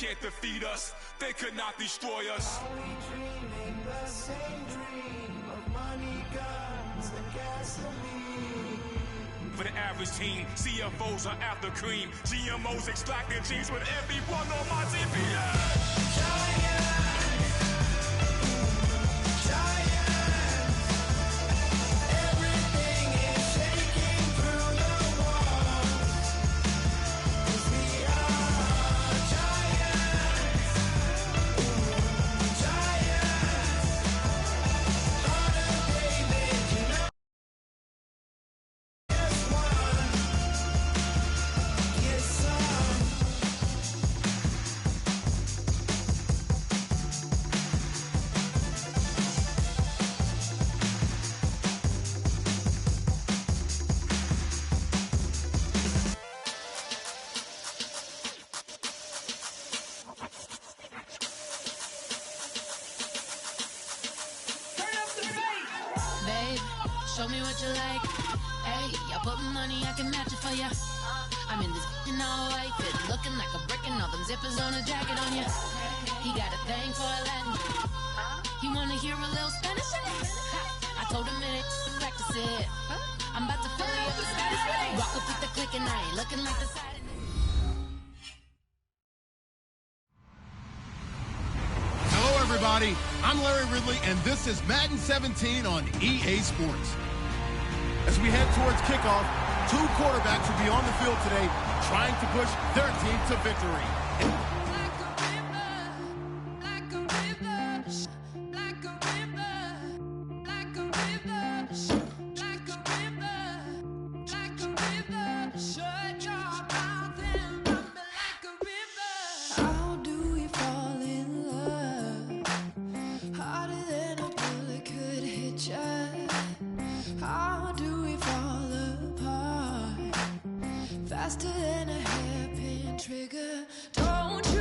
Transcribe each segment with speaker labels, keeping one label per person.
Speaker 1: can't defeat us, they could not destroy us.
Speaker 2: Are we dreaming the same dream of money, guns, and gasoline?
Speaker 1: For the average team, CFOs are after cream, GMOs extracting genes with everyone on my TV.
Speaker 3: Show me what you like. Hey, I put money, I can match it for ya. I'm in this in all white fit, looking like a brick and all them zippers on a jacket on ya. He got a thing for a Latin. He wanna hear a little Spanish in it. I told him it ain't practice it. I'm about to fill you up with Spanish. Rock up with the click and I ain't looking like the side.
Speaker 4: Hello, everybody. I'm Larry Ridley, and this is Madden 17 on EA Sports. As we head towards kickoff, two quarterbacks will be on the field today trying to push their team to victory.
Speaker 3: Faster than a hairpin trigger. Don't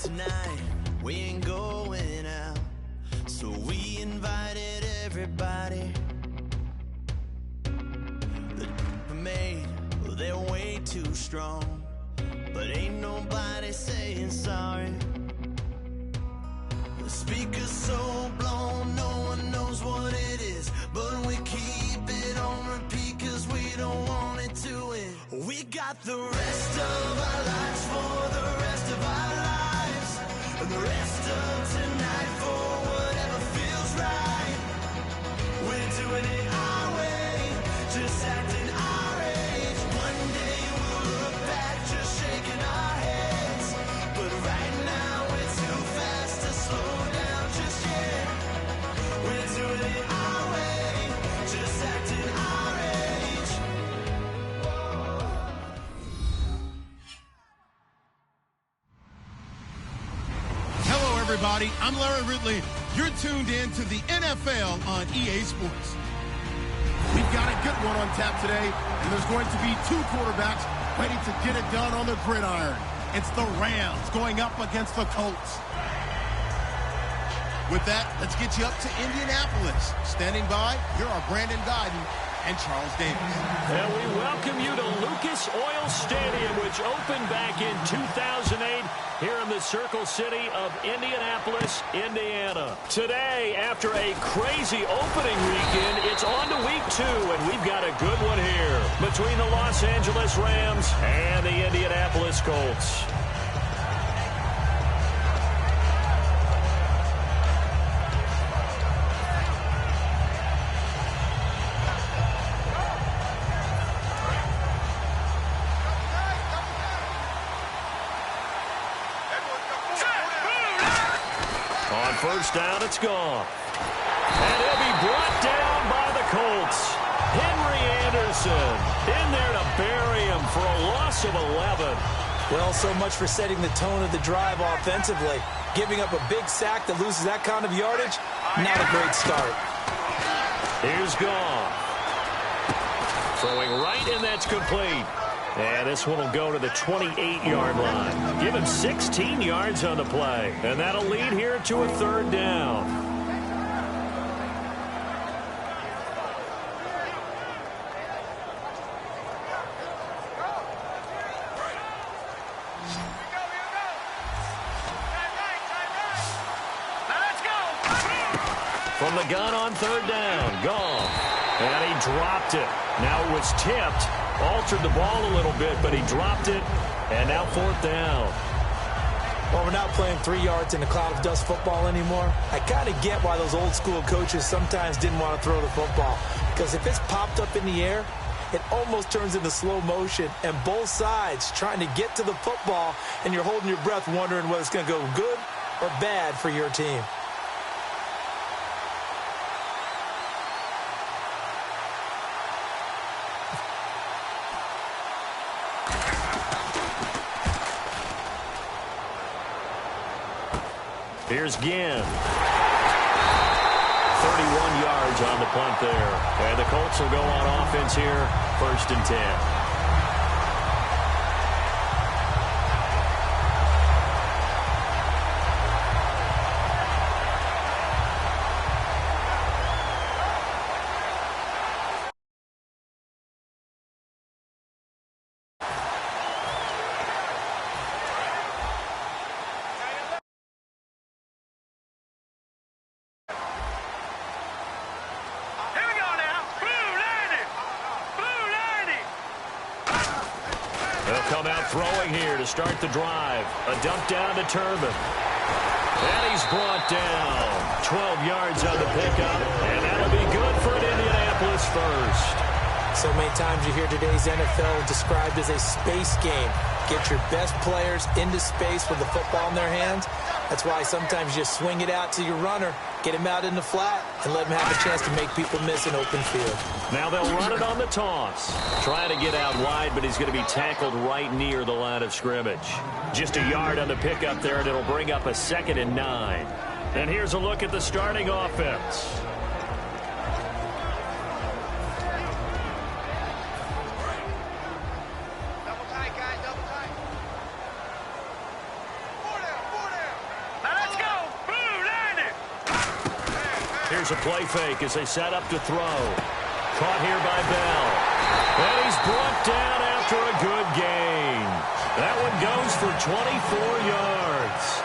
Speaker 2: tonight, we ain't going out. So we invited everybody. The made, well, they're way too strong. But ain't nobody saying sorry. The speaker's so blown, no one knows what it is. But we keep it on repeat cause we don't want it to end. We got the rest of our lives for the rest of our lives. And the rest of tonight for whatever feels right. We're doing it our way, just acting our age. One day we'll look back just shaking our heads. But right now we're too fast to slow down just yet. We're doing it our way, just acting our age.
Speaker 4: Hello, everybody. I'm Larry Ridley. You're tuned in to the NFL on EA Sports. We've got a good one on tap today, and there's going to be two quarterbacks ready to get it done on the gridiron. It's the Rams going up against the Colts. With that, let's get you up to Indianapolis. Standing by, here are Brandon Guyton and Charles Davis.
Speaker 5: And we welcome you to Lucas Oil Stadium, which opened back in 2008 here in the Circle City of Indianapolis, Indiana. Today, after a crazy opening weekend, it's on to week 2, and we've got a good one here between the Los Angeles Rams and the Indianapolis Colts. On first down, it's gone. And he'll be brought down by the Colts. Henry Anderson in there to bury him for a loss of 11.
Speaker 6: Well, so much for setting the tone of the drive offensively. Giving up a big sack that loses that kind of yardage, not a great start.
Speaker 5: Here's gone. Throwing right, and that's complete. And this one will go to the 28-yard line. Give him 16 yards on the play. And that'll lead here to a third down. From the gun on third down, gone. And he dropped it. Now it was tipped. Altered the ball a little bit, but he dropped it. And now fourth down.
Speaker 6: Well, we're not playing 3 yards in a cloud of dust football anymore. I kind of get why those old school coaches sometimes didn't want to throw the football. Because if it's popped up in the air, it almost turns into slow motion. And both sides trying to get to the football, and you're holding your breath wondering whether it's going to go good or bad for your team.
Speaker 5: Here's Ginn. 31 yards on the punt there. And the Colts will go on offense here, 1st and 10. Come out throwing here to start the drive. A dump down to Turbin. And he's brought down. 12 yards on the pickup. And that'll be good for an Indianapolis first.
Speaker 6: So many times you hear today's NFL described as a space game. Get your best players into space with the football in their hands. That's why sometimes you just swing it out to your runner, get him out in the flat, and let him have a chance to make people miss an open field.
Speaker 5: Now they'll run it on the toss. Trying to get out wide, but he's going to be tackled right near the line of scrimmage. Just a yard on the pickup there, and it'll bring up a 2nd and 9. And here's a look at the starting offense. Here's a play fake as they set up to throw. Caught here by Bell. And he's brought down after a good gain. That one goes for 24 yards.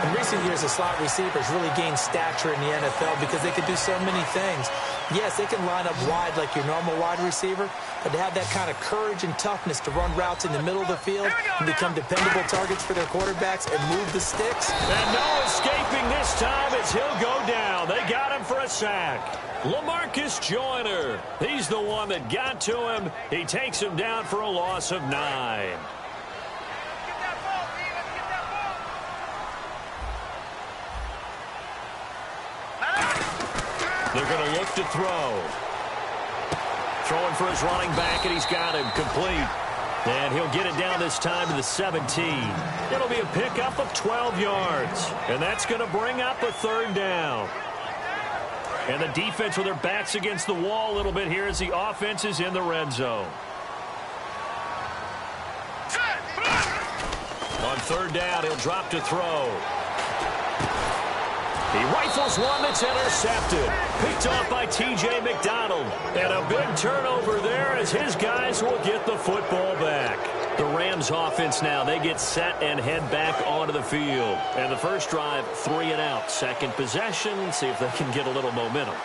Speaker 6: In recent years, the slot receivers really gained stature in the NFL because they could do so many things. Yes, they can line up wide like your normal wide receiver, but to have that kind of courage and toughness to run routes in the middle of the field and become dependable targets for their quarterbacks and move the sticks.
Speaker 5: And no escaping this time as he'll go down. They got him for a sack. LaMarcus Joyner, he's the one that got to him. He takes him down for a loss of 9. They're going to look to throw. Throwing for his running back, and he's got him complete. And he'll get it down this time to the 17. It'll be a pickup of 12 yards. And that's going to bring up a third down. And the defense with their backs against the wall a little bit here as the offense is in the red zone. On third down, he'll drop to throw. He rifles one that's intercepted. Picked off by T.J. McDonald. And a big turnover there as his guys will get the football back. The Rams offense now, they get set and head back onto the field. And the first drive, 3 and out. Second possession, see if they can get a little momentum.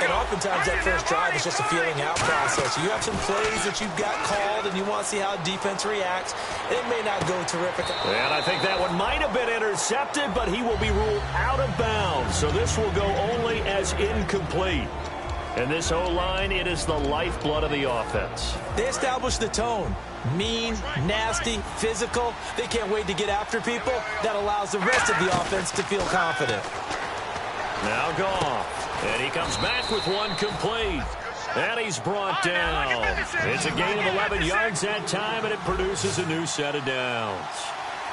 Speaker 6: And oftentimes that first drive is just a feeling out process. You have some plays that you've got called and you want to see how defense reacts. It may not go terrific.
Speaker 5: And I think that one might have been intercepted, but he will be ruled out of bounds. So this will go only as incomplete. And this O-line, it is the lifeblood of the offense.
Speaker 6: They establish the tone. Mean, nasty, physical. They can't wait to get after people. That allows the rest of the offense to feel confident.
Speaker 5: Now Goff. And he comes back with one complete. And he's brought down. It's a gain of 11 yards that time, and it produces a new set of downs.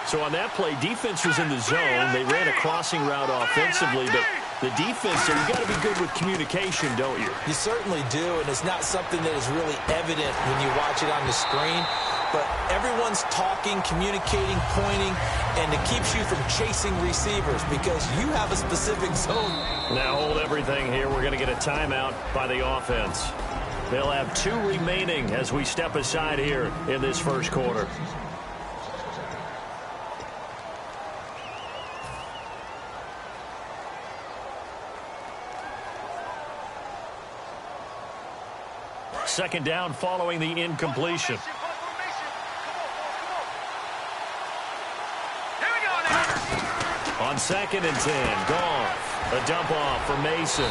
Speaker 5: So on that play, defense was in the zone. They ran a crossing route offensively, but the defense, so you've got to be good with communication, don't you?
Speaker 6: You certainly do, and it's not something that is really evident when you watch it on the screen. But everyone's talking, communicating, pointing, and it keeps you from chasing receivers because you have a specific zone.
Speaker 5: Now hold everything here. We're going to get a timeout by the offense. They'll have 2 remaining as we step aside here in this first quarter. Second down following the incompletion. On 2nd and 10, Goff. A dump off for Mason.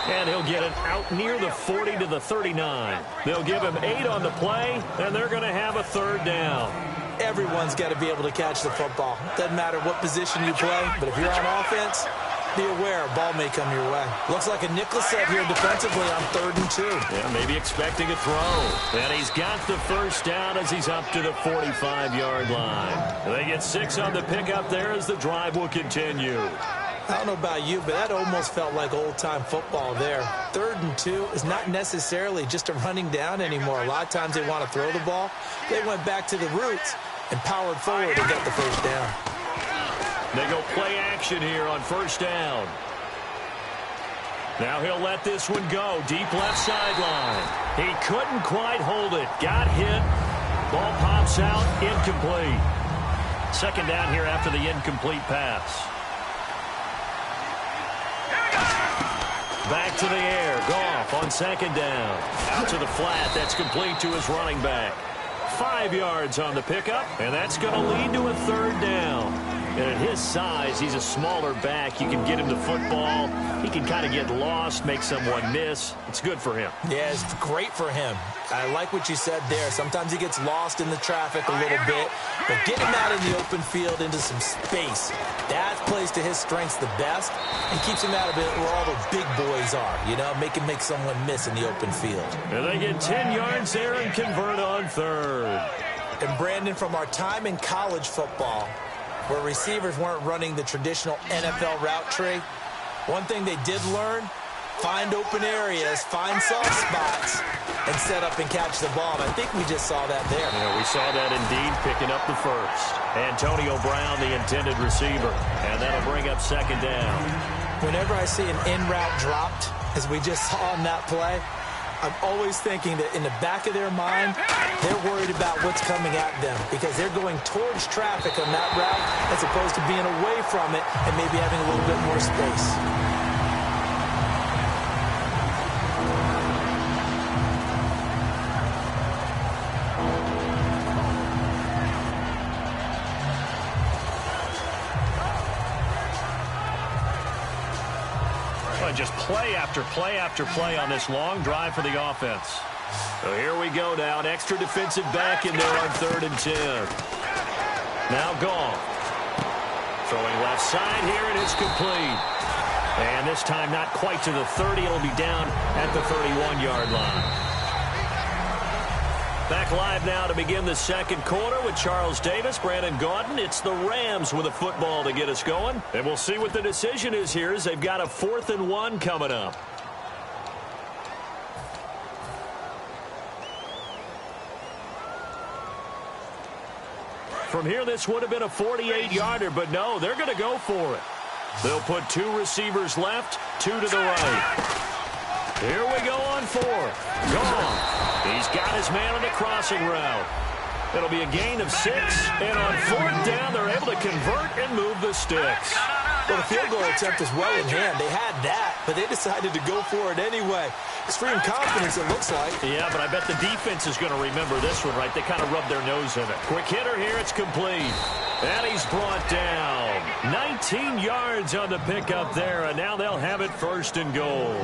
Speaker 5: And he'll get it out near the 40 to the 39. They'll give him 8 on the play, and they're going to have a third down.
Speaker 6: Everyone's got to be able to catch the football. Doesn't matter what position you play, but if you're on offense, be aware a ball may come your way. Looks like a nickel set here defensively on 3rd and 2.
Speaker 5: Yeah, maybe expecting a throw. And he's got the first down as he's up to the 45-yard line. They get 6 on the pickup there as the drive will continue.
Speaker 6: I don't know about you, but that almost felt like old-time football there. 3rd and 2 is not necessarily just a running down anymore. A lot of times they want to throw the ball. They went back to the roots and powered forward and got the first down.
Speaker 5: They go play action here on first down. Now he'll let this one go. Deep left sideline. He couldn't quite hold it. Got hit. Ball pops out. Incomplete. Second down here after the incomplete pass. Back to the air. Goff on 2nd down. Out to the flat. That's complete to his running back. 5 yards on the pickup, and that's going to lead to a third down. And at his size, he's a smaller back. You can get him the football. He can kind of get lost, make someone miss. It's good for him.
Speaker 6: Yeah, it's great for him. I like what you said there. Sometimes he gets lost in the traffic a little bit, but get him out in the open field into some space. That plays to his strengths the best and keeps him out of it where all the big boys are, you know, make someone miss in the open field.
Speaker 5: And they get 10 yards there and convert on 3rd.
Speaker 6: And Brandon, from our time in college football, where receivers weren't running the traditional NFL route tree, one thing they did learn, find open areas, find soft spots, and set up and catch the ball. And I think we just saw that there.
Speaker 5: Yeah, we saw that indeed, picking up the first. Antonio Brown, the intended receiver, and that'll bring up second down.
Speaker 6: Whenever I see an in route dropped, as we just saw in that play, I'm always thinking that in the back of their mind, they're worried about what's coming at them because they're going towards traffic on that route as opposed to being away from it and maybe having a little bit more space.
Speaker 5: Just play after play after play on this long drive for the offense. So here we go now. An extra defensive back in there on 3rd and 10. Now Goff. Throwing left side here, and it's complete. And this time not quite to the 30. It'll be down at the 31-yard line. Back live now to begin the second quarter with Charles Davis, Brandon Gaudin. It's the Rams with a football to get us going. And we'll see what the decision is here as they've got a 4th and 1 coming up. From here, this would have been a 48-yarder, but no, they're going to go for it. They'll put 2 receivers left, 2 to the right. Here we go on 4th. Gone. He's got his man on the crossing route. It'll be a gain of 6, and on 4th down, they're able to convert and move the sticks.
Speaker 6: Well, the field goal attempt was well in hand. They had that, but they decided to go for it anyway. Extreme confidence, it looks like.
Speaker 5: Yeah, but I bet the defense is going to remember this one, right? They kind of rubbed their nose in it. Quick hitter here, it's complete. And he's brought down. 19 yards on the pickup there, and now they'll have it 1st and goal.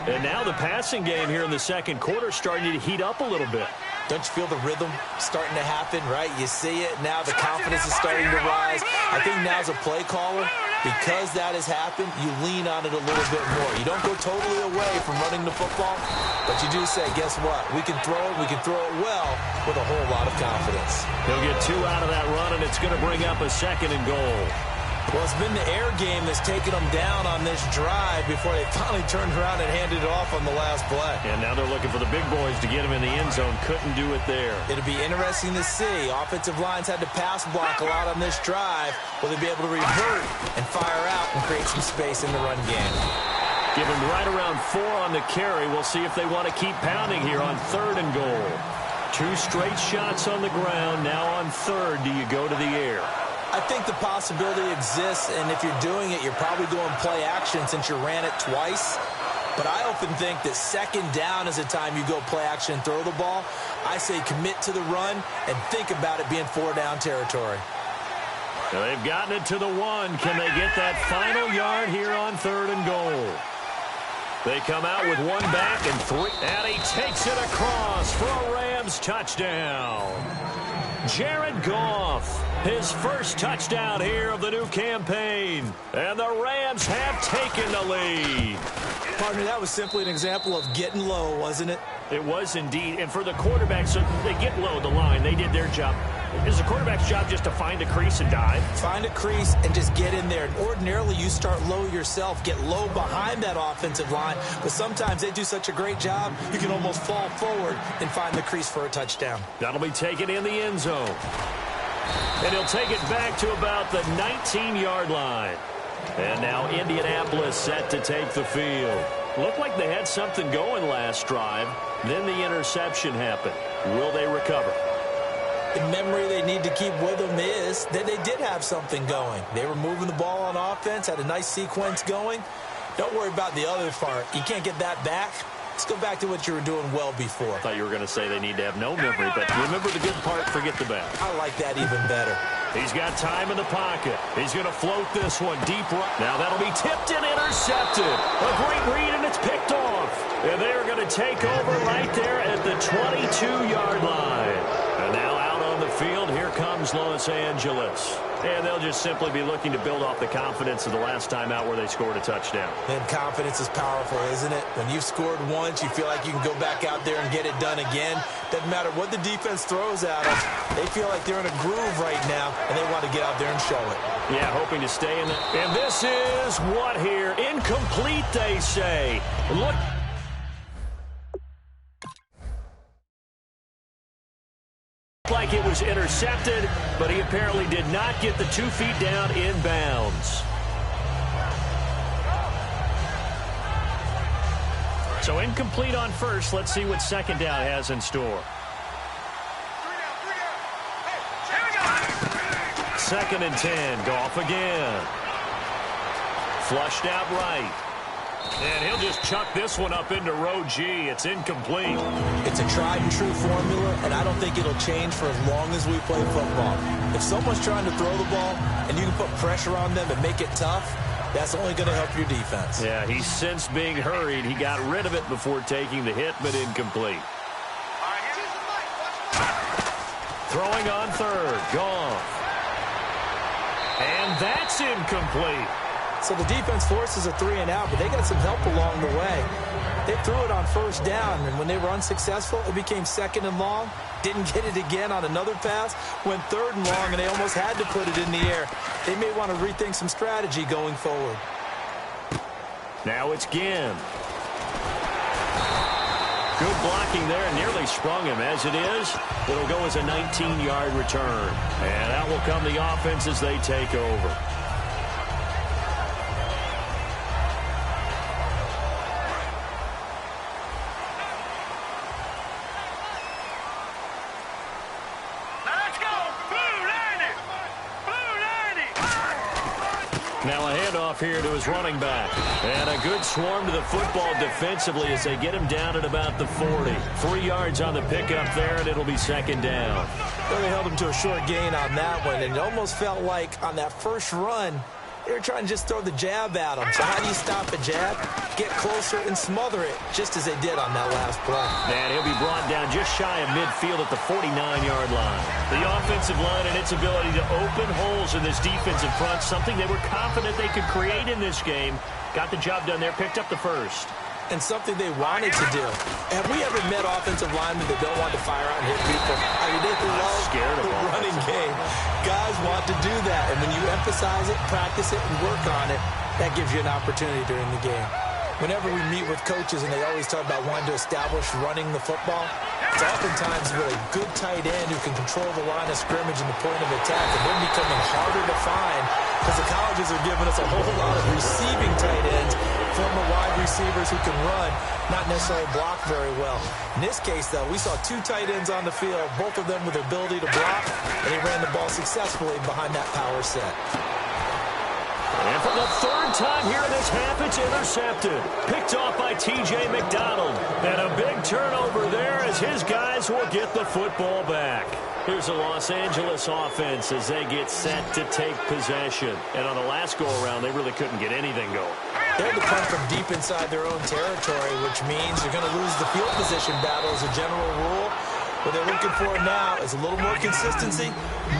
Speaker 5: And now the passing game here in the second quarter starting to heat up a little bit.
Speaker 6: Don't you feel the rhythm starting to happen, right? You see it now. The confidence is starting to rise. I think now's a play caller. Because that has happened, you lean on it a little bit more. You don't go totally away from running the football, but you do say, guess what? We can throw it well with a whole lot of confidence.
Speaker 5: He'll get 2 out of that run, and it's going to bring up a 2nd and goal.
Speaker 6: Well, it's been the air game that's taken them down on this drive before they finally turned around and handed it off on the last play.
Speaker 5: And now they're looking for the big boys to get him in the end zone. Couldn't do it there.
Speaker 6: It'll be interesting to see. Offensive lines had to pass block a lot on this drive. Will they be able to revert and fire out and create some space in the run game?
Speaker 5: Give him right around 4 on the carry. We'll see if they want to keep pounding here on 3rd and goal. 2 straight shots on the ground. Now on 3rd, do you go to the air?
Speaker 6: I think the possibility exists, and if you're doing it, you're probably going play action since you ran it twice. But I often think that 2nd down is the time you go play action and throw the ball. I say commit to the run and think about it being 4-down territory.
Speaker 5: Now they've gotten it to the 1. Can they get that final yard here on 3rd and goal? They come out with 1 back and 3. And he takes it across for a Rams touchdown. Jared Goff, his first touchdown here of the new campaign. And the Rams have taken the lead.
Speaker 6: Partner, that was simply an example of getting low, wasn't it?
Speaker 5: It was indeed. And for the quarterback, so they get low the line. They did their job. Is the quarterback's job just to find a crease and dive?
Speaker 6: Find a crease and just get in there. And ordinarily, you start low yourself, get low behind that offensive line. But sometimes they do such a great job, you can almost fall forward and find the crease for a touchdown.
Speaker 5: That'll be taken in the end zone. And he'll take it back to about the 19-yard line. And now Indianapolis set to take the field. Looked like they had something going last drive. Then the interception happened. Will they recover?
Speaker 6: The memory they need to keep with them is that they did have something going. They were moving the ball on offense, had a nice sequence going. Don't worry about the other part. You can't get that back. Let's go back to what you were doing well before.
Speaker 5: I thought you were going to say they need to have no memory, but remember the good part, forget the bad.
Speaker 6: I like that even better.
Speaker 5: He's got time in the pocket. He's going to float this one deep right. Now that'll be tipped and intercepted. A great read, and it's picked off. And they're going to take over right there at the 22-yard line. And now out on the field. Here comes Los Angeles. And they'll just simply be looking to build off the confidence of the last time out where they scored a touchdown.
Speaker 6: And confidence is powerful, isn't it? When you've scored once, you feel like you can go back out there and get it done again. Doesn't matter what the defense throws at them. They feel like they're in a groove right now, and they want to get out there and show it.
Speaker 5: Yeah, hoping to stay in it. And this is what here? Incomplete, they say. Look. Like it was intercepted, but he apparently did not get the 2 feet down in bounds. So incomplete on first. Let's see what second down has in store. Second and 10. Goff again. Flushed out right. And he'll just chuck this one up into row G. It's incomplete.
Speaker 6: It's a tried-and-true formula, and I don't think it'll change for as long as we play football. If someone's trying to throw the ball and you can put pressure on them and make it tough, that's only going to help your defense.
Speaker 5: Yeah, he's since being hurried. He got rid of it before taking the hit, but incomplete. Throwing on third. Gone. And that's incomplete.
Speaker 6: So the defense forces a 3-and-out, but they got some help along the way. They threw it on first down, and when they were unsuccessful, it became second and long. Didn't get it again on another pass. Went third and long, and they almost had to put it in the air. They may want to rethink some strategy going forward.
Speaker 5: Now it's Ginn. Good blocking there, nearly sprung him. As it is, it'll go as a 19-yard return. And out will come the offense as they take over. Now a handoff here to his running back. And a good swarm to the football defensively as they get him down at about the 40. 3 yards on the pickup there, and it'll be second down.
Speaker 6: Well, they held him to a short gain on that one, and it almost felt like on that first run, they were trying to just throw the jab at him. So how do you stop a jab? Get closer and smother it, just as they did on that last play.
Speaker 5: And he'll be brought down just shy of midfield at the 49-yard line. The offensive line and its ability to open holes in this defensive front, something they were confident they could create in this game. Got the job done there, picked up the first.
Speaker 6: And something they wanted to do. Have we ever met offensive linemen that don't want to fire out and hit people? I mean, they love the running game. Guys want to do that. And when you emphasize it, practice it, and work on it, that gives you an opportunity during the game. Whenever we meet with coaches and they always talk about wanting to establish running the football, it's oftentimes with a good tight end who can control the line of scrimmage and the point of attack, and they're becoming harder to find because the colleges are giving us a whole lot of receiving tight ends, former wide receivers who can run, not necessarily block very well. In this case, though, we saw 2 tight ends on the field, both of them with the ability to block, and they ran the ball successfully behind that power set.
Speaker 5: And for the third time here in this half, it's intercepted. Picked off by T.J. McDonald. And a big turnover there as his guys will get the football back. Here's the Los Angeles offense as they get set to take possession. And on the last go-around, they really couldn't get anything going.
Speaker 6: They had to punt from deep inside their own territory, which means you're going to lose the field position battle as a general rule. What they're looking for now is a little more consistency,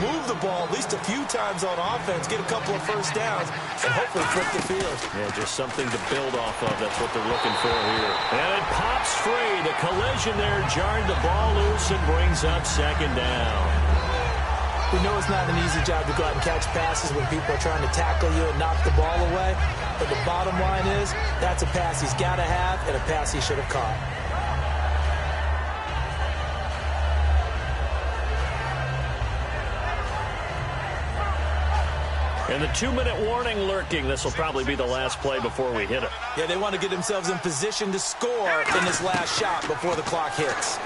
Speaker 6: move the ball at least a few times on offense, get a couple of first downs, and hopefully flip the field.
Speaker 5: Yeah, just something to build off of. That's what they're looking for here. And it pops free. The collision there jarred the ball loose and brings up second down.
Speaker 6: We know it's not an easy job to go out and catch passes when people are trying to tackle you and knock the ball away. But the bottom line is, that's a pass he's got to have and a pass he should have caught.
Speaker 5: And the 2-minute warning lurking. This will probably be the last play before we hit it.
Speaker 6: Yeah, they want to get themselves in position to score in this last shot before the clock hits.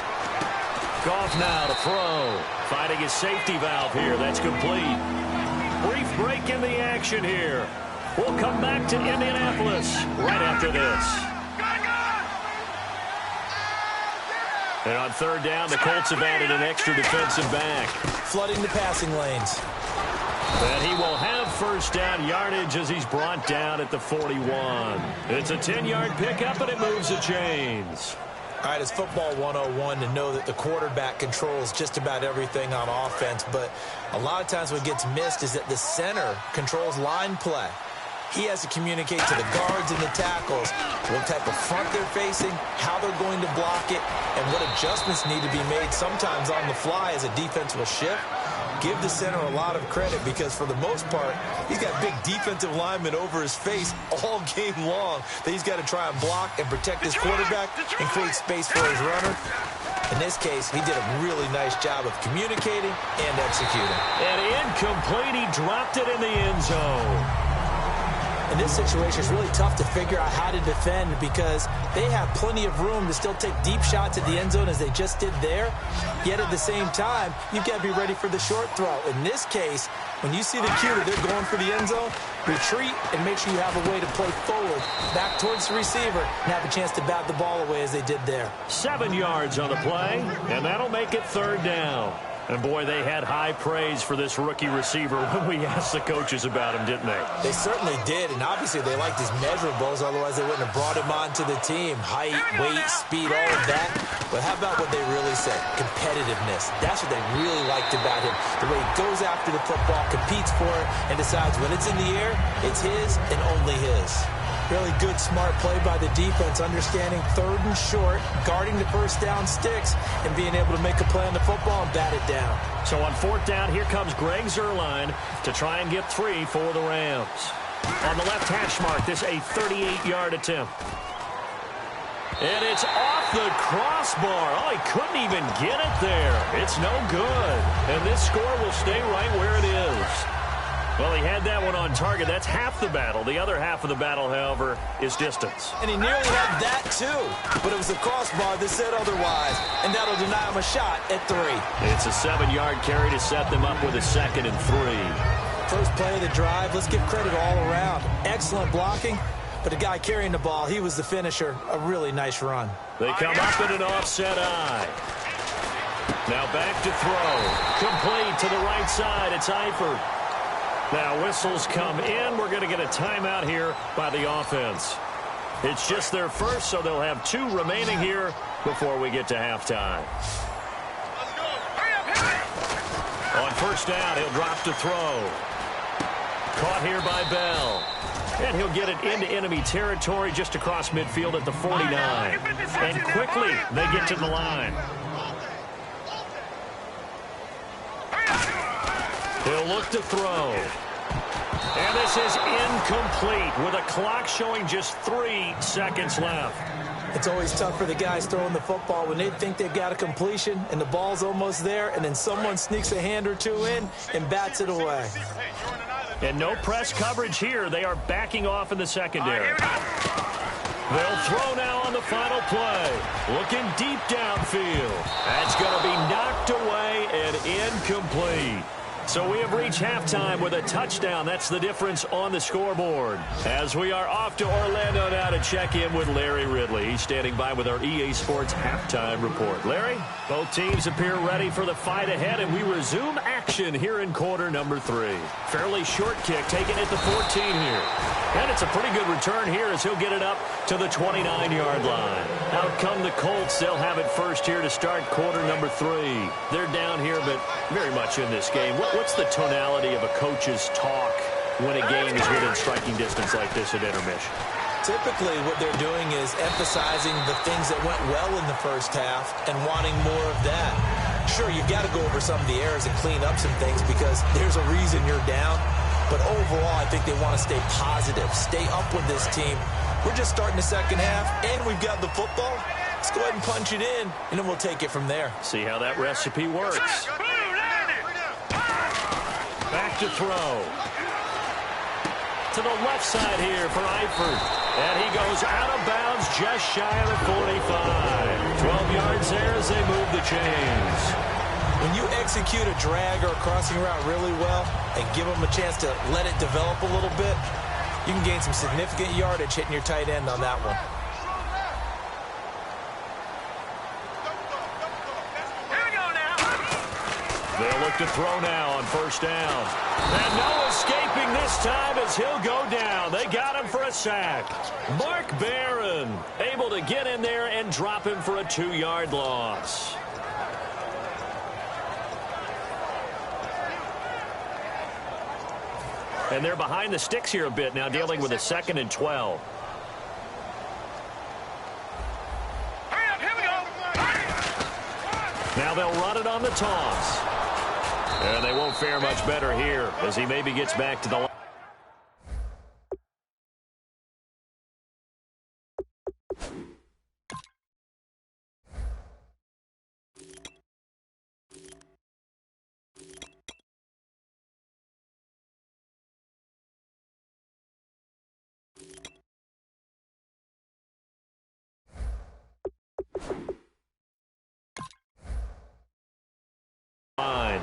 Speaker 5: Goff now to throw. Finding his safety valve here. That's complete. Brief break in the action here. We'll come back to Indianapolis right after this. And on third down, the Colts have added an extra defensive back.
Speaker 6: Flooding the passing lanes.
Speaker 5: And he will have first down yardage as he's brought down at the 41. It's a 10-yard pickup, and it moves the chains.
Speaker 6: All right, it's football 101 to know that the quarterback controls just about everything on offense, but a lot of times what gets missed is that the center controls line play. He has to communicate to the guards and the tackles what type of front they're facing, how they're going to block it, and what adjustments need to be made sometimes on the fly as a defense will shift. Give the center a lot of credit because for the most part, he's got big defensive linemen over his face all game long that he's got to try and block and protect his quarterback and create space for his runner. In this case, he did a really nice job of communicating and executing.
Speaker 5: And incomplete, he dropped it in the end zone.
Speaker 6: In this situation, it's really tough to figure out how to defend because they have plenty of room to still take deep shots at the end zone as they just did there. Yet at the same time, you've got to be ready for the short throw. In this case, when you see the cue that they're going for the end zone, retreat and make sure you have a way to play forward, back towards the receiver, and have a chance to bat the ball away as they did there.
Speaker 5: 7 yards on the play, and that'll make it 3rd down. And, boy, they had high praise for this rookie receiver when we asked the coaches about him, didn't they?
Speaker 6: They certainly did, and obviously they liked his measurables, otherwise they wouldn't have brought him onto the team. Height, weight, speed, all of that. But how about what they really said? Competitiveness. That's what they really liked about him. The way he goes after the football, competes for it, and decides when it's in the air, it's his and only his. Really good, smart play by the defense, understanding 3rd and short, guarding the first down sticks, and being able to make a play on the football and bat it down.
Speaker 5: So on 4th down, here comes Greg Zuerlein to try and get 3 for the Rams. On the left hash mark, this a 38-yard attempt. And it's off the crossbar. Oh, he couldn't even get it there. It's no good. And this score will stay right where it is. Well, he had that one on target. That's half the battle. The other half of the battle, however, is distance.
Speaker 6: And he nearly had that, too. But it was the crossbar that said otherwise. And that'll deny him a shot at 3.
Speaker 5: It's a 7-yard carry to set them up with a 2nd and 3.
Speaker 6: First play of the drive. Let's give credit all around. Excellent blocking. But the guy carrying the ball, he was the finisher. A really nice run.
Speaker 5: They come up in an offset eye. Now back to throw. Complete to the right side. It's Eifert. Now whistles come in. We're going to get a timeout here by the offense. It's just their first, so they'll have 2 remaining here before we get to halftime. On 1st down, he'll drop to throw. Caught here by Bell. And he'll get it into enemy territory just across midfield at the 49. And quickly, they get to the line. He'll look to throw. And this is incomplete with a clock showing just 3 seconds left.
Speaker 6: It's always tough for the guys throwing the football when they think they've got a completion and the ball's almost there, and then someone sneaks a hand or 2 in and bats it away.
Speaker 5: And no press coverage here. They are backing off in the secondary. They'll throw now on the final play. Looking deep downfield. That's going to be knocked away and incomplete. So we have reached halftime with a touchdown. That's the difference on the scoreboard. As we are off to Orlando now to check in with Larry Ridley. He's standing by with our EA Sports halftime report. Larry, both teams appear ready for the fight ahead, and we resume action here in quarter number 3. Fairly short kick taken at the 14 here. And it's a pretty good return here as he'll get it up to the 29-yard line. Out come the Colts. They'll have it first here to start quarter number 3. They're down here, but very much in this game. What's the tonality of a coach's talk when a game is within striking distance like this at intermission?
Speaker 6: Typically, what they're doing is emphasizing the things that went well in the first half and wanting more of that. Sure, you've got to go over some of the errors and clean up some things because there's a reason you're down. But overall, I think they want to stay positive, stay up with this team. We're just starting the second half, and we've got the football. Let's go ahead and punch it in, and then we'll take it from there.
Speaker 5: See how that recipe works. Back to throw. To the left side here for Eifert. And he goes out of bounds just shy of the 45. 12 yards there as they move the chains.
Speaker 6: When you execute a drag or a crossing route really well and give them a chance to let it develop a little bit, you can gain some significant yardage hitting your tight end on that one.
Speaker 5: They'll look to throw now on 1st down. And no escaping this time as he'll go down. They got him for a a sack. Mark Barron able to get in there and drop him for a 2-yard loss. And they're behind the sticks here a bit now, dealing with a 2nd and 12. Now they'll run it on the toss. And they won't fare much better here as he maybe gets back to the line. Fine.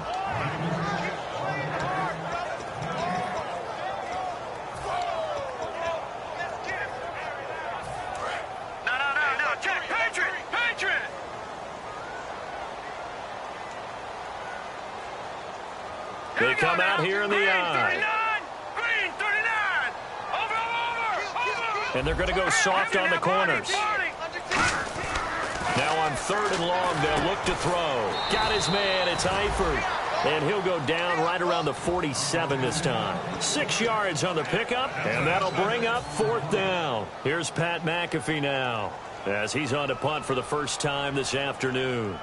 Speaker 1: No, Jack, Patriot!
Speaker 5: They come out here in the eye.
Speaker 1: Green, 39! Over!
Speaker 5: And they're going to go soft on the corners. Now on 3rd and long, they'll look to throw. Got his man, it's Eifert. And he'll go down right around the 47 this time. 6 yards on the pickup, and that'll bring up 4th down. Here's Pat McAfee now, as he's on to punt for the first time this afternoon.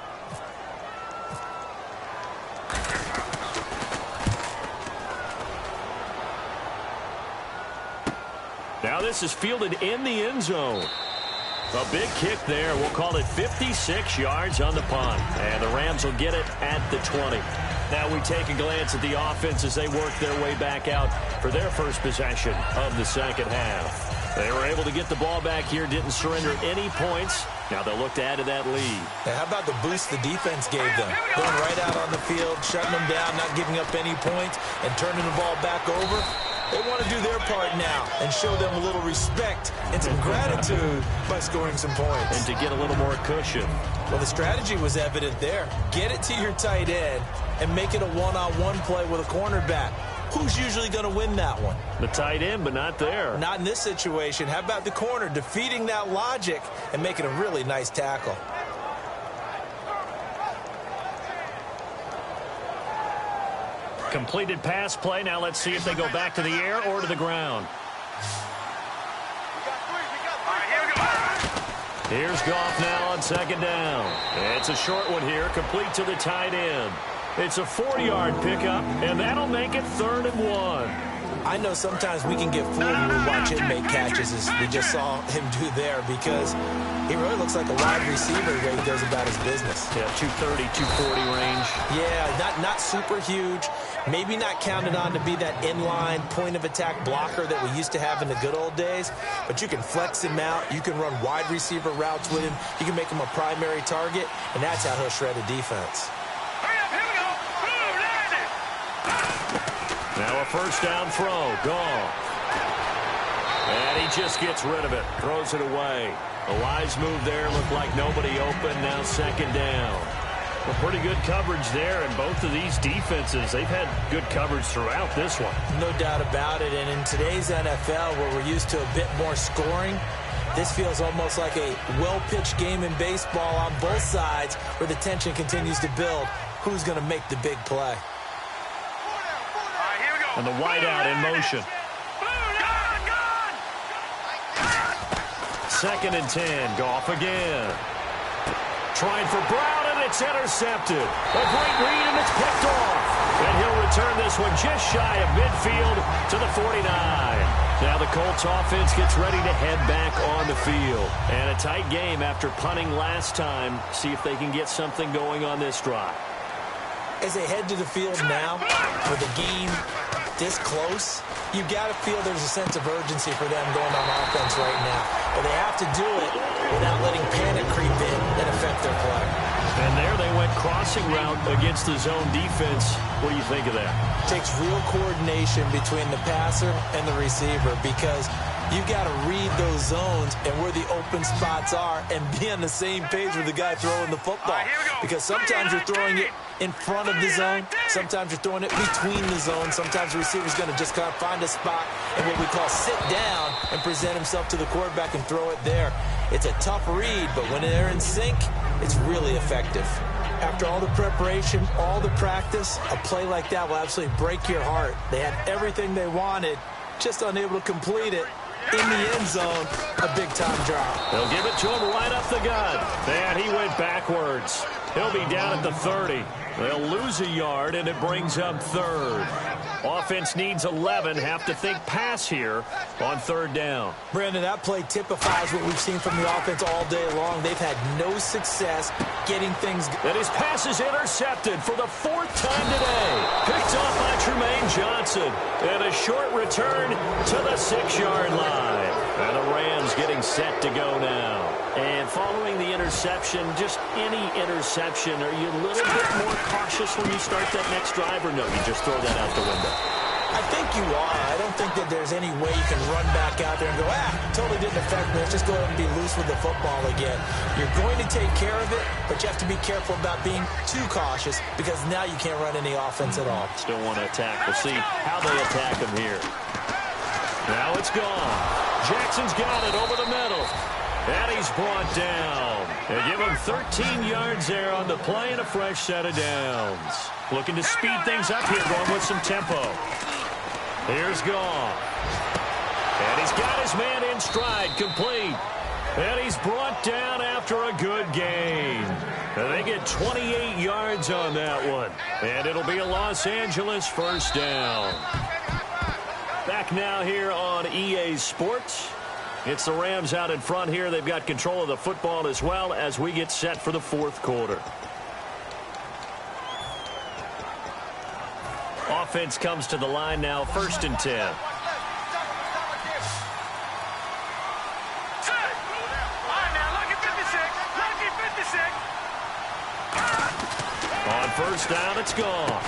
Speaker 5: Now this is fielded in the end zone. A big kick there. We'll call it 56 yards on the punt. And the Rams will get it at the 20. Now we take a glance at the offense as they work their way back out for their first possession of the second half. They were able to get the ball back here, didn't surrender any points. Now they'll look to add to that lead.
Speaker 6: Now, how about the boost the defense gave them? Going right out on the field, shutting them down, not giving up any points, and turning the ball back over. They want to do their part now and show them a little respect and some gratitude by scoring some points.
Speaker 5: And to get a little more cushion.
Speaker 6: Well, the strategy was evident there. Get it to your tight end and make it a one-on-one play with a cornerback. Who's usually going to win that one?
Speaker 5: The tight end, but not there.
Speaker 6: Not in this situation. How about the corner defeating that logic and making a really nice tackle?
Speaker 5: Completed pass play. Now let's see if they go back to the air or to the ground. Here's Goff now on 2nd down. It's a short one here, complete to the tight end. It's a 40-yard pickup, and that'll make it 3rd and 1.
Speaker 6: I know sometimes we can get fooled when we watch him make catches, as we just saw him do there, because he really looks like a wide receiver the way he goes about his business.
Speaker 5: Yeah, 230, 240 range.
Speaker 6: Yeah, not super huge. Maybe not counted on to be that inline point-of-attack blocker that we used to have in the good old days, but you can flex him out. You can run wide receiver routes with him. You can make him a primary target, and that's how he'll shred a defense.
Speaker 5: Now a 1st down throw. Goff. And he just gets rid of it. Throws it away. A wise move there. Looked like nobody open. Now 2nd down. Well, pretty good coverage there. And both of these defenses, they've had good coverage throughout this one.
Speaker 6: No doubt about it. And in today's NFL, where we're used to a bit more scoring, this feels almost like a well-pitched game in baseball on both sides, where the tension continues to build. Who's going to make the big play?
Speaker 5: And the wideout in motion. 2nd and 10. Goff again. Trying for Brown, and it's intercepted. A great read, and it's picked off. And he'll return this one just shy of midfield to the 49. Now the Colts offense gets ready to head back on the field. And a tight game after punting last time. See if they can get something going on this drive.
Speaker 6: As they head to the field now, with the game this close, you got to feel there's a sense of urgency for them going on offense right now. But they have to do it without letting panic creep in and affect their play.
Speaker 5: And there they went crossing route against the zone defense. What do you think of that?
Speaker 6: It takes real coordination between the passer and the receiver because you've got to read those zones and where the open spots are and be on the same page with the guy throwing the football. Because sometimes you're throwing it in front of the zone. Sometimes you're throwing it between the zones. Sometimes the receiver's going to just kind of find a spot and what we call sit down and present himself to the quarterback and throw it there. It's a tough read, but when they're in sync, it's really effective. After all the preparation, all the practice, a play like that will absolutely break your heart. They had everything they wanted, just unable to complete it. In the end zone, a big-time drop.
Speaker 5: They'll give it to him right up the gut. And he went backwards. He'll be down at the 30. They'll lose a yard, and it brings up third. Offense needs 11. Have to think pass here on third down.
Speaker 6: Brandon, that play typifies what we've seen from the offense all day long. They've had no success getting things.
Speaker 5: And his pass is intercepted for the fourth time today. Picked off by Tremaine Johnson. And a short return to the 6-yard line. And the Rams getting set to go now. And following the interception, just any interception, are you a little bit more cautious when you start that next drive, or no, you just throw that out the window?
Speaker 6: I think you are. I don't think that there's any way you can run back out there and go, totally didn't affect me. Let's just go ahead and be loose with the football again. You're going to take care of it, but you have to be careful about being too cautious because now you can't run any offense at all.
Speaker 5: Still want to attack. We'll see how they attack him here. Now it's gone. Jackson's got it over the middle. And he's brought down. They give him 13 yards there on the play and a fresh set of downs. Looking to speed things up here, going with some tempo. Here's Goff. And he's got his man in stride, complete. And he's brought down after a good gain. And they get 28 yards on that one. And it'll be a Los Angeles first down. Back now here on EA Sports. It's the Rams out in front here. They've got control of the football as well as we get set for the fourth quarter. Offense comes to the line now, 1st and 10. On first down, it's gone.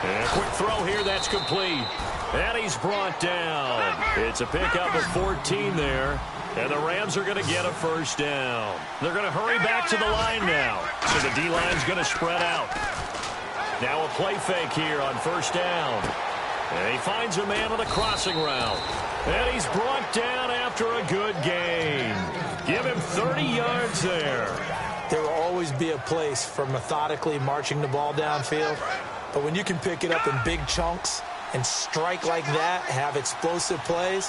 Speaker 5: And a quick throw here, that's complete. And he's brought down. It's a pickup of 14 there. And the Rams are going to get a first down. They're going to hurry back to the line now. So the D-line's going to spread out. Now a play fake here on first down. And he finds a man on the crossing route. And he's brought down after a good gain. Give him 30 yards there.
Speaker 6: There will always be a place for methodically marching the ball downfield. But when you can pick it up in big chunks and strike like that, have explosive plays,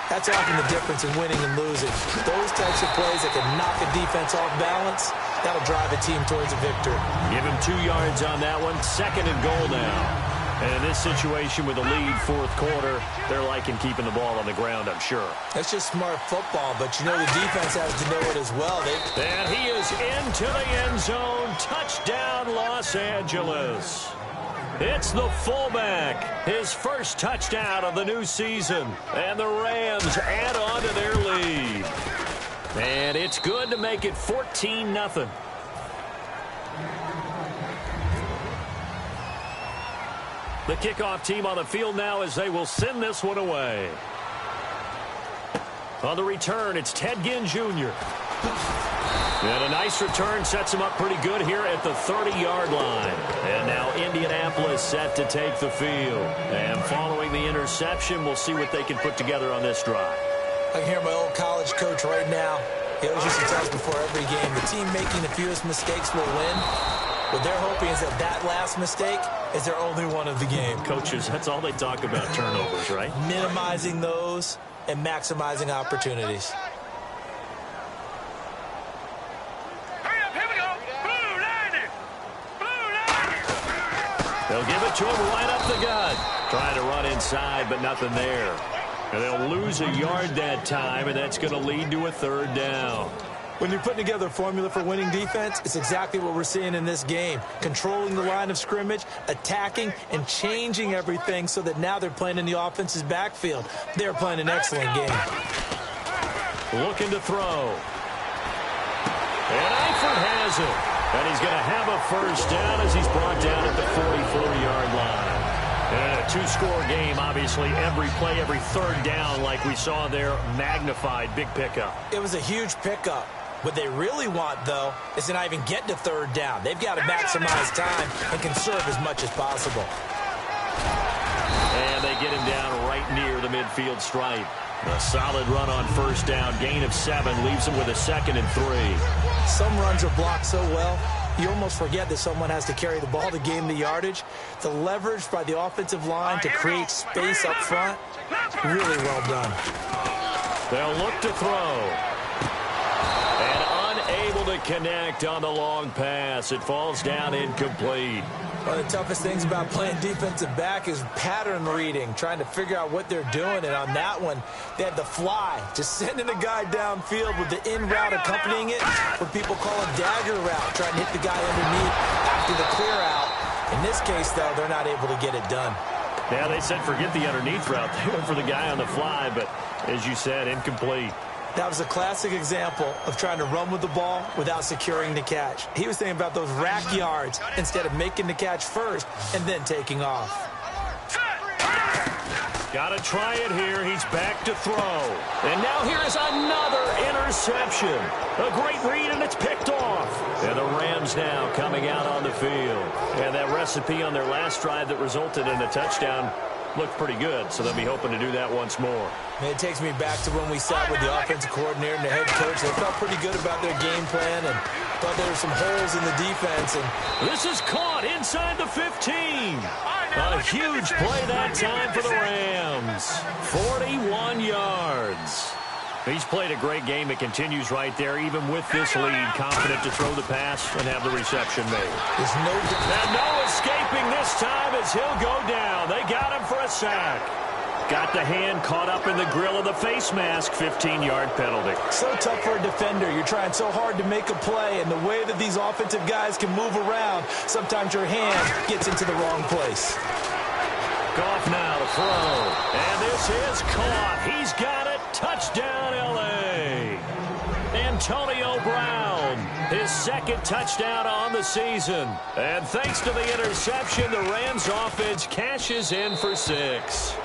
Speaker 6: that's often the difference in winning and losing. Those types of plays that can knock a defense off balance, that'll drive a team towards a victory.
Speaker 5: Give him 2 yards on that one. 2nd and goal now. And in this situation with the lead, fourth quarter, they're liking keeping the ball on the ground, I'm sure.
Speaker 6: That's just smart football, but you know the defense has to know it as well.
Speaker 5: And he is into the end zone. Touchdown, Los Angeles. It's the fullback, his first touchdown of the new season. And the Rams add on to their lead. And it's good to make it 14-0. The kickoff team on the field now as they will send this one away. On the return, it's Ted Ginn Jr. And a nice return sets him up pretty good here at the 30-yard line. And now Indianapolis set to take the field. And following the interception, we'll see what they can put together on this drive.
Speaker 6: I can hear my old college coach right now. He always used to tell us before every game, the team making the fewest mistakes will win. What they're hoping is that that last mistake is their only one of the game.
Speaker 5: Coaches, that's all they talk about, turnovers, right?
Speaker 6: Minimizing those and maximizing opportunities.
Speaker 5: They'll give it to him right up the gut. Trying to run inside, but nothing there. And they'll lose a yard that time, and that's going to lead to a third down.
Speaker 6: When you're putting together a formula for winning defense, it's exactly what we're seeing in this game. Controlling the line of scrimmage, attacking, and changing everything so that now they're playing in the offense's backfield. They're playing an excellent game.
Speaker 5: Looking to throw. And Eifert has it. And he's going to have a first down as he's brought down at the 44-yard line. And a two-score game, obviously, every play, every third down, like we saw there, magnified, big pickup.
Speaker 6: It was a huge pickup. What they really want, though, is to not even get to third down. They've got to maximize time and conserve as much as possible.
Speaker 5: And they get him down right near the midfield stripe. A solid run on first down, gain of 7, leaves him with a 2nd and 3.
Speaker 6: Some runs are blocked so well, you almost forget that someone has to carry the ball to gain the yardage. The leverage by the offensive line to create space up front, really well done.
Speaker 5: They'll look to throw. And unable to connect on the long pass. It falls down incomplete.
Speaker 6: One of the toughest things about playing defensive back is pattern reading, trying to figure out what they're doing. And on that one, they had the fly, just sending a guy downfield with the in route accompanying it, what people call a dagger route, trying to hit the guy underneath after the clear out. In this case, though, they're not able to get it done.
Speaker 5: Yeah, they said forget the underneath route. They went for the guy on the fly, but as you said, incomplete.
Speaker 6: That was a classic example of trying to run with the ball without securing the catch. He was thinking about those rack yards instead of making the catch first and then taking off.
Speaker 5: Got to try it here. He's back to throw. And now here is another interception. A great read, and it's picked off. And the Rams now coming out on the field. And that recipe on their last drive that resulted in a touchdown looked pretty good, so they'll be hoping to do that once more.
Speaker 6: It takes me back to when we sat with the offensive coordinator and the head coach. They felt pretty good about their game plan and thought there were some holes in the defense. And
Speaker 5: this is caught inside the 15. A huge play that time for the Rams. 41 yards. He's played a great game. It continues right there, even with this lead. Confident to throw the pass and have the reception made.
Speaker 6: There's
Speaker 5: no escaping this time as he'll go down. They got him for a sack. Got the hand caught up in the grill of the face mask. 15-yard penalty.
Speaker 6: So tough for a defender. You're trying so hard to make a play, and the way that these offensive guys can move around, sometimes your hand gets into the wrong place.
Speaker 5: Goff now to throw. And this is caught. He's got it. Touchdown, L.A. Antonio Brown, his 2nd touchdown on the season. And thanks to the interception, the Rams offense cashes in for 6.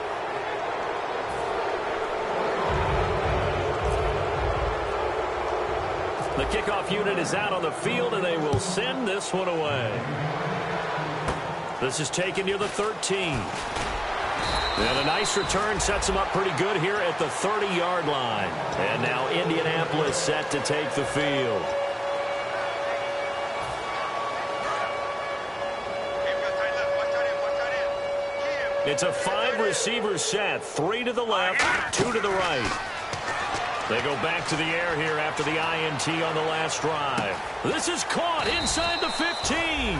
Speaker 5: The kickoff unit is out on the field, and they will send this one away. This is taken near the 13. And a nice return sets them up pretty good here at the 30-yard line. And now Indianapolis set to take the field. It's a 5-receiver set. 3 to the left, 2 to the right. They go back to the air here after the INT on the last drive. This is caught inside the 15.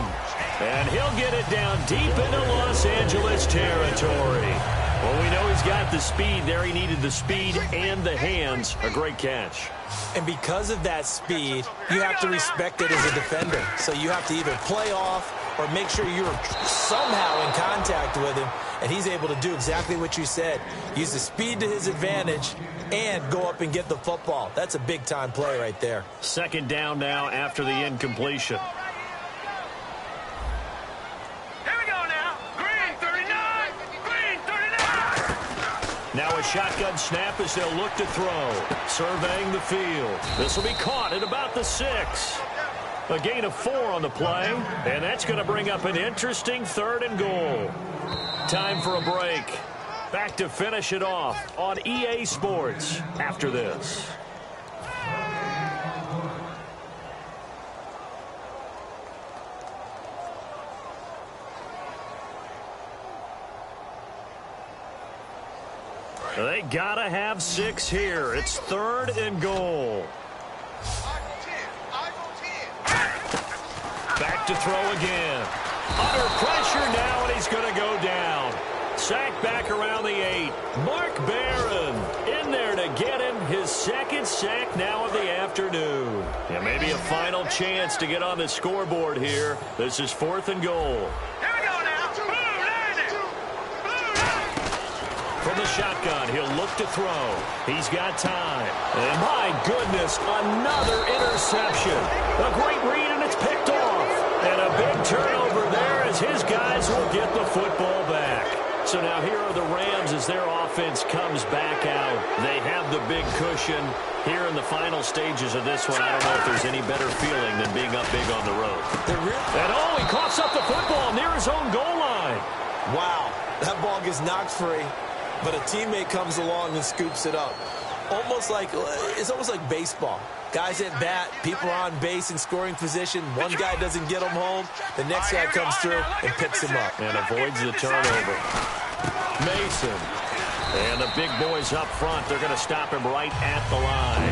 Speaker 5: And he'll get it down deep into Los Angeles territory. Well, we know he's got the speed there. He needed the speed and the hands. A great catch.
Speaker 6: And because of that speed, you have to respect it as a defender. So you have to either play off or make sure you're somehow in contact with him. And he's able to do exactly what you said. Use the speed to his advantage and go up and get the football. That's a big-time play right there.
Speaker 5: 2nd down now after the incompletion. Now a shotgun snap as they'll look to throw. Surveying the field. This will be caught at about the 6. A gain of 4 on the play. And that's going to bring up an interesting 3rd and goal. Time for a break. Back to finish it off on EA Sports after this. They gotta have 6 here. It's 3rd and goal. Back to throw again. Under pressure now, and he's going to go down. Sack back around the 8. Mark Barron in there to get him his 2nd sack now of the afternoon. Yeah, maybe a final chance to get on the scoreboard here. This is 4th and goal. From the shotgun, he'll look to throw. He's got time. And my goodness, another interception. A great read, and it's picked off. And a big turnover there as his guys will get the football back. So now here are the Rams as their offense comes back out. They have the big cushion. Here in the final stages of this one, I don't know if there's any better feeling than being up big on the road.
Speaker 6: And
Speaker 5: he coughs up the football near his own goal line.
Speaker 6: Wow, that ball gets knocked free, but a teammate comes along and scoops it up. It's almost like baseball. Guys at bat, people are on base in scoring position. One guy doesn't get him home. The next guy comes through and picks him up.
Speaker 5: And avoids the turnover. Mason. And the big boys up front, they're going to stop him right at the line.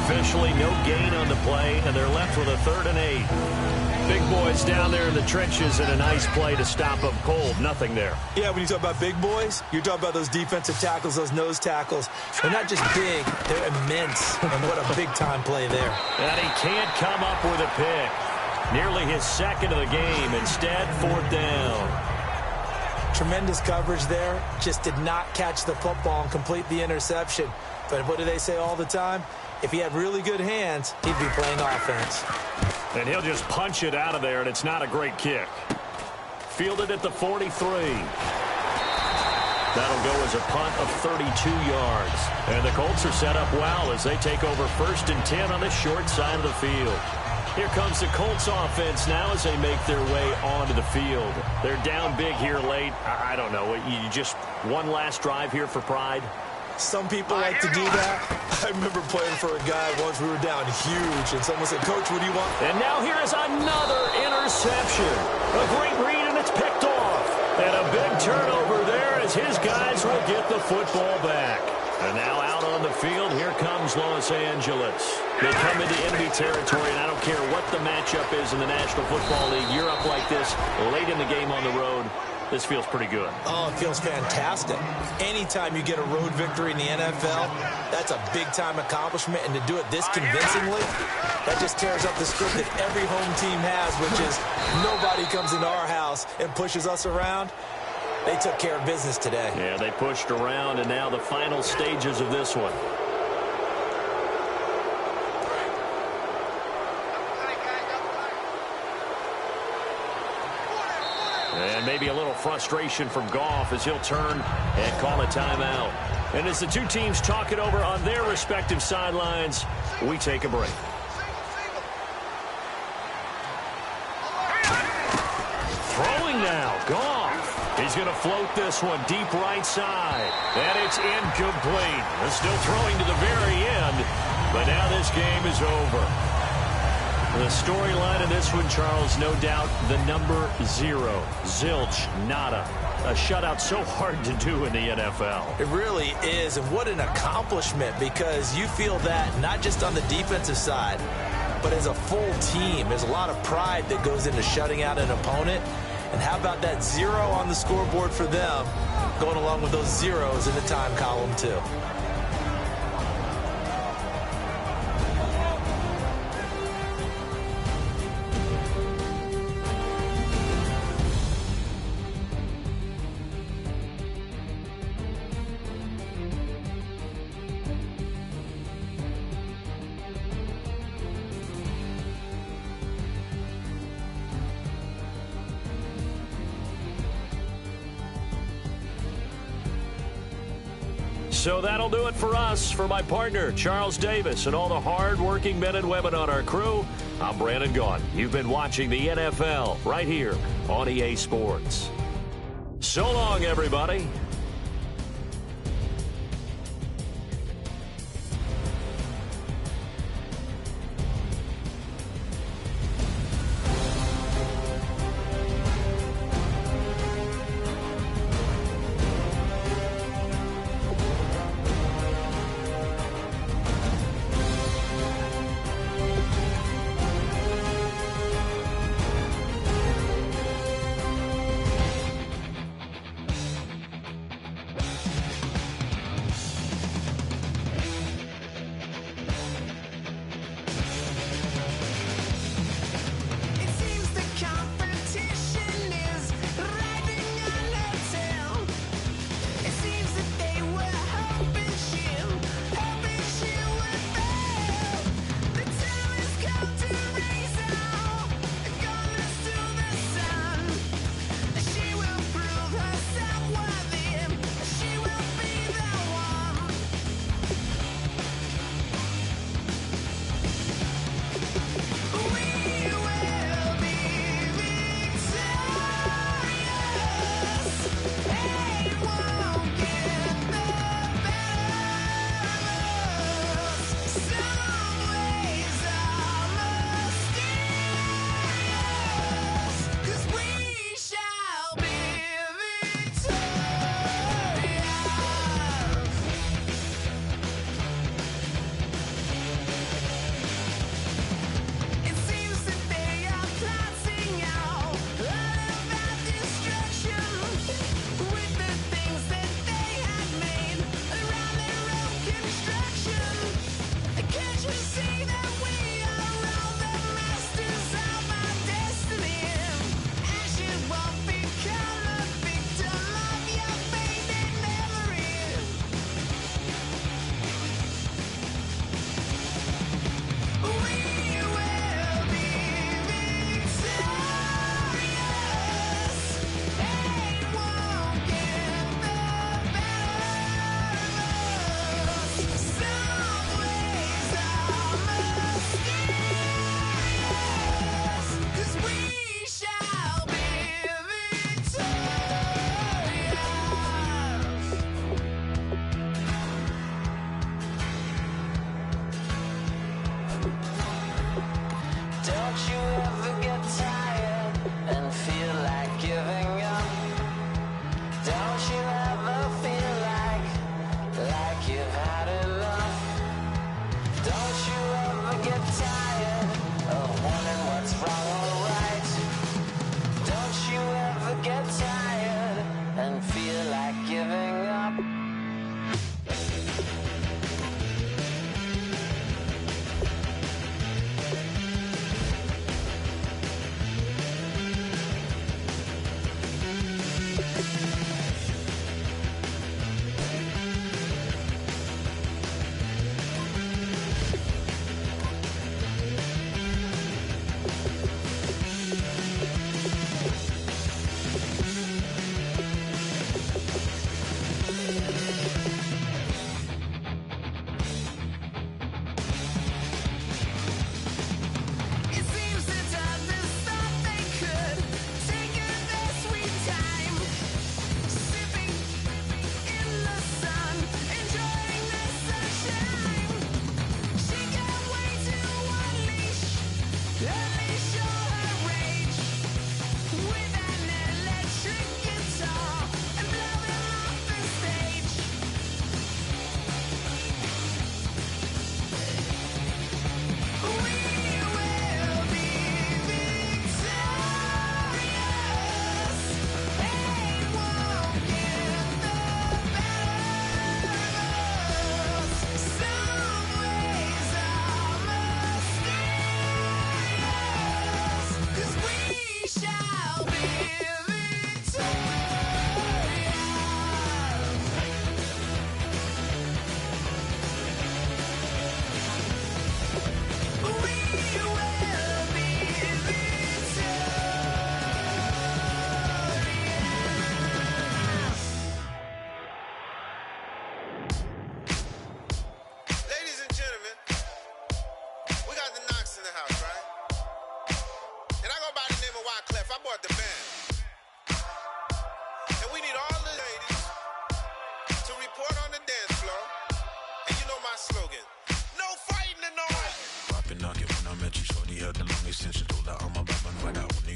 Speaker 5: Officially no gain on the play, and they're left with a 3rd and 8. Big boys down there in the trenches and a nice play to stop them cold. Nothing there.
Speaker 6: Yeah, when you talk about big boys, you're talking about those defensive tackles, those nose tackles. They're not just big, they're immense. And what a big-time play there.
Speaker 5: And he can't come up with a pick. Nearly his 2nd of the game. Instead, 4th down.
Speaker 6: Tremendous coverage there. Just did not catch the football and complete the interception. But what do they say all the time? If he had really good hands, he'd be playing offense.
Speaker 5: And he'll just punch it out of there, and it's not a great kick. Fielded at the 43. That'll go as a punt of 32 yards. And the Colts are set up well as they take over 1st and 10 on the short side of the field. Here comes the Colts offense now as they make their way onto the field. They're down big here late. I don't know. You just one last drive here for pride?
Speaker 6: Some people like to do that. I remember playing for a guy once. We were down huge, and someone said, "Coach, what do you want?"
Speaker 5: And now here is another interception. A great read, and it's picked off. And a big turnover there as his guys will get the football back. And now out on the field, here comes Los Angeles. They come into enemy territory, and I don't care what the matchup is in the National Football League. You're up like this late in the game on the road. This feels pretty good.
Speaker 6: Oh, it feels fantastic. Anytime you get a road victory in the NFL, that's a big-time accomplishment. And to do it this convincingly, that just tears up the script that every home team has, which is nobody comes into our house and pushes us around. They took care of business today.
Speaker 5: Yeah, they pushed around, and now the final stages of this one. And maybe a little frustration from Goff as he'll turn and call a timeout. And as the two teams talk it over on their respective sidelines, we take a break. Throwing now, Goff. He's going to float this one deep right side. And it's incomplete. They're still throwing to the very end, but now this game is over. The storyline of this one, Charles, no doubt the number 0. Zilch, nada. A shutout so hard to do in the NFL.
Speaker 6: It really is, and what an accomplishment, because you feel that not just on the defensive side, but as a full team. There's a lot of pride that goes into shutting out an opponent. And how about that 0 on the scoreboard for them, going along with those zeros in the time column, too.
Speaker 5: So that'll do it for us. For my partner, Charles Davis, and all the hard-working men and women on our crew, I'm Brandon Gaughan. You've been watching the NFL right here on EA Sports. So long, everybody.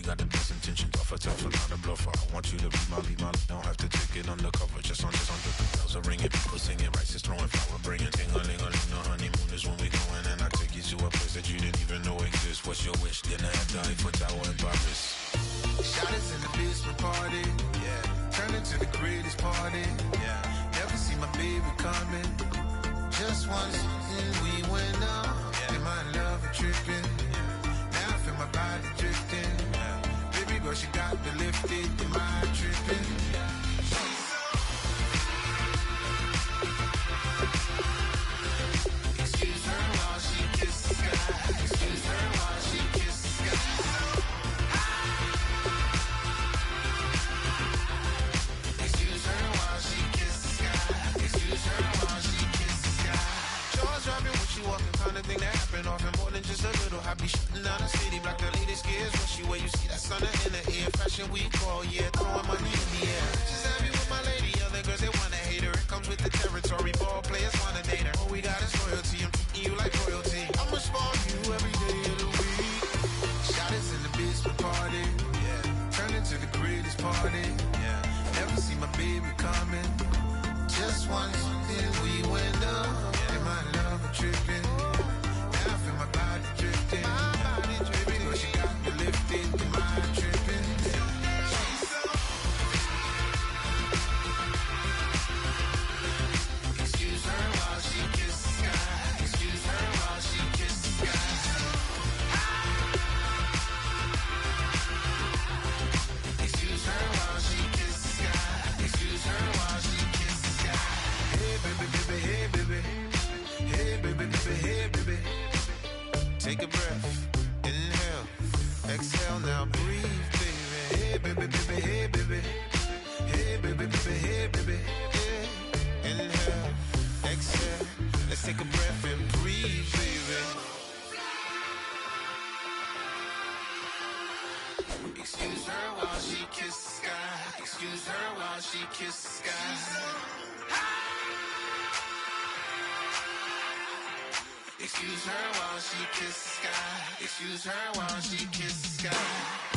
Speaker 7: got the best intentions. Off a tough, not a bluffer. I want you to be my lead, don't have to take it undercover. Just under the bells are ringing, people singing, rice is throwing, flower bringing. Ting-a-ling-a-ling, the honeymoon is when we going, and I take you to a place that you didn't even know exists. What's your wish? Dinner at the Eiffel Tower in Paris.
Speaker 2: Shot us in the basement party, yeah. Turn into the greatest party, yeah. Never see my baby coming. Just once, and we went up. Yeah. In my love a tripping, yeah. Now I feel my body drifting, yeah. Baby girl, she got me lifted. In my tripping, yeah. Excuse her while she kisses the sky. Excuse her while she kisses the sky. Excuse her while she kisses the sky. Excuse her while she kisses the sky. Jaws dropping when she walking, kind of thing that happen often. More than just a little. I be shutting down the city, black the latest gears. When she wear, you see that sun in the air. Fashion week all year, throwing money in the air. She's happy with my lady. Other girls they wanna hate her. It comes with the territory. Ball players wanna date her. All we got is loyalty. I'm treating you like royalty. I'ma spoil you every day of the week. Shot us in the basement party, yeah. Turn into the greatest party, yeah. Never see my baby coming. Just once, then we went up. Yeah. And my love a tripping. Now I feel my body drifting. My body dripping. But she got me lifted. In my tripping. Excuse her while she kisses the sky. Excuse her while she kisses the sky. Excuse her while she kisses the sky. Excuse her while she kisses the sky. Hey baby, baby, hey baby. Hey baby, baby, hey baby. Take a breath, inhale, exhale, now breathe, baby. Hey baby, baby, hey baby. Hey baby, baby, hey baby. Hey. Inhale, exhale, let's take a breath and breathe, baby. Excuse her while she kisses the sky. Excuse her while she kisses the sky. Excuse her while she kisses the sky. Excuse her while she kisses the sky.